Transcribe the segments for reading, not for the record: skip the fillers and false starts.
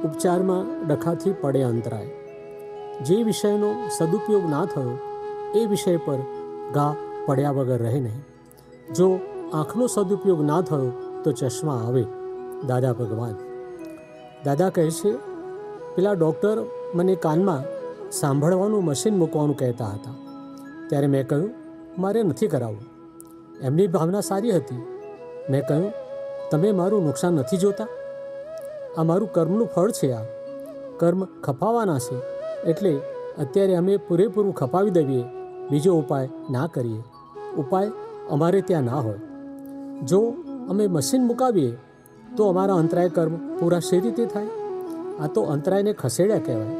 ઉપચારમાં ડખાથી પડે અંતરાય. જે વિષયનો સદુપયોગ ના થયો એ વિષય પર ઘા પડ્યા વગર રહે નહીં. જો આંખનો સદુપયોગ ના થયો તો ચશ્મા આવે. દાદા ભગવાન. દાદા કહે છે, પેલા ડૉક્ટર મને કાનમાં સાંભળવાનું મશીન મૂકવાનું કહેતા હતા. ત્યારે મેં કહ્યું, મારે નથી કરાવવું. એમની ભાવના સારી હતી. મેં કહ્યું, તમે મારું નુકસાન નથી જોતા? આ મારું કર્મનું ફળ છે. આ કર્મ ખપાવવાના છે, એટલે અત્યારે અમે પૂરેપૂરું ખપાવી દઈએ, બીજો ઉપાય ના કરીએ. ઉપાય અમારે ત્યાં ના હોય. જો અમે મશીન મુકાવીએ તો અમારા અંતરાય કર્મ પૂરા શી રીતે થાય? આ તો અંતરાયને ખસેડ્યા કહેવાય.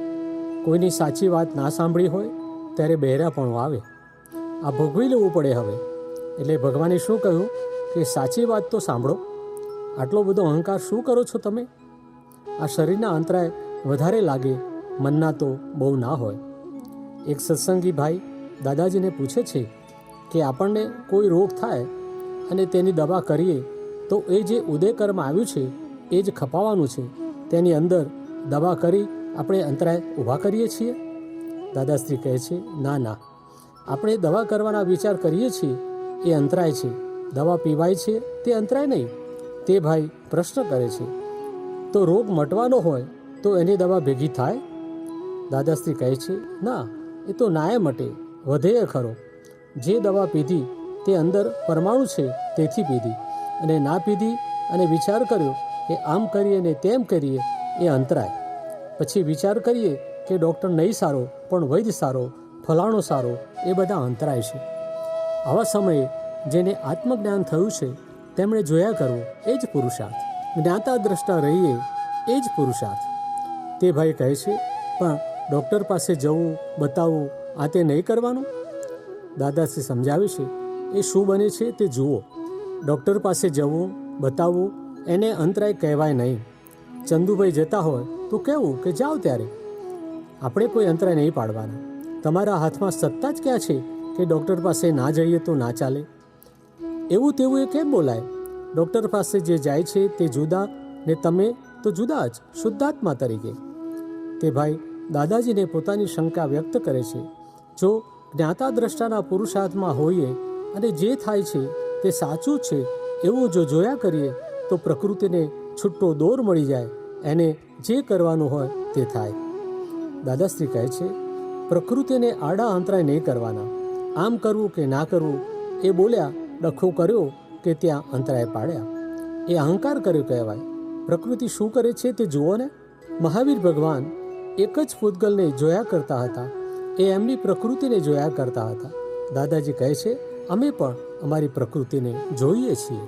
કોઈની સાચી વાત ના સાંભળી હોય ત્યારે બહેરાપણું આવે. આ ભોગવી લેવું પડે હવે. એટલે ભગવાને શું કહ્યું કે સાચી વાત તો સાંભળો. આટલો બધો અહંકાર શું કરો છો તમે? આ શરીરના અંતરાય વધારે લાગે, મનના તો બહુ ના હોય. એક સત્સંગી ભાઈ દાદાજીને પૂછે છે કે આપણને કોઈ રોગ થાય અને તેની દવા કરીએ તો એ જે ઉદય કર્મ આવ્યું છે એ જ ખપાવવાનું છે, તેની અંદર દવા કરી આપણે અંતરાય ઊભા કરીએ છીએ? દાદાશ્રી કહે છે, ના ના, આપણે દવા કરવાના વિચાર કરીએ છીએ એ અંતરાય છે. દવા પીવાય છે તે અંતરાય નહીં. તે ભાઈ પ્રશ્ન કરે છે, તો રોગ મટવાનો હોય તો એની દવા ભેગી થાય? દાદાશ્રી કહે છે, ના, એ તો નાય મટે, વધે ખરો. જે દવા પીધી તે અંદર પરમાણુ છે તેથી પીધી, અને ના પીધી અને વિચાર કર્યો કે આમ કરીએ ને તેમ કરીએ એ અંતરાય. પછી વિચાર કરીએ કે ડૉક્ટર નહીં સારો પણ વૈદ્ય સારો, ફલાણો સારો, એ બધા અંતરાય છે. આવા સમયે જેને આત્મજ્ઞાન થયું છે તેમણે જોયા કરવું એ જ પુરુષાર્થ. જ્ઞાતા દ્રષ્ટા રહીએ એ જ પુરુષાર્થ. તે ભાઈ કહે છે, પણ ડૉક્ટર પાસે જવું, બતાવવું, આ તે નહીં કરવાનું? દાદાશ્રી સમજાવે છે, એ શું બને છે તે જુઓ. ડૉક્ટર પાસે જવું, બતાવવું એને અંતરાય કહેવાય નહીં. ચંદુભાઈ જતા હોય તો કહેવું કે જાઓ ત્યારે. આપણે કોઈ અંતરાય નહીં પાડવાના. તમારા હાથમાં સત્તા જ ક્યાં છે કે ડૉક્ટર પાસે ના જઈએ તો ના ચાલે? એવું તેવું એ કેમ બોલાય? ડૉક્ટર પાસે જે જાય છે તે જુદા ને તમે તો જુદા જ, શુદ્ધાત્મા તરીકે. તે ભાઈ દાદાજીને પોતાની શંકા વ્યક્ત કરે છે. જો જ્ઞાતા દ્રષ્ટાના પુરુષાર્થમાં હોઈએ અને જે થાય છે તે સાચું છે એવું જો જોયા કરીએ તો પ્રકૃતિને છૂટો દોર મળી જાય, એને જે કરવાનું હોય તે થાય. દાદાશ્રી કહે છે, પ્રકૃતિને આડા અંતરાય નહીં કરવાના. આમ કરવું કે ના કરવું એ બોલ્યા, ડખો કર્યો કે ત્યાં અંતરાય પાડ્યા. એ અહંકાર કર્યો કહેવાય. પ્રકૃતિ શું કરે છે તે જુઓ ને. મહાવીર ભગવાન એક જ પૂતગલને જોયા કરતા હતા. એ એમની પ્રકૃતિને જોયા કરતા હતા. દાદાજી કહે છે, અમે પણ અમારી પ્રકૃતિને જોઈએ છીએ.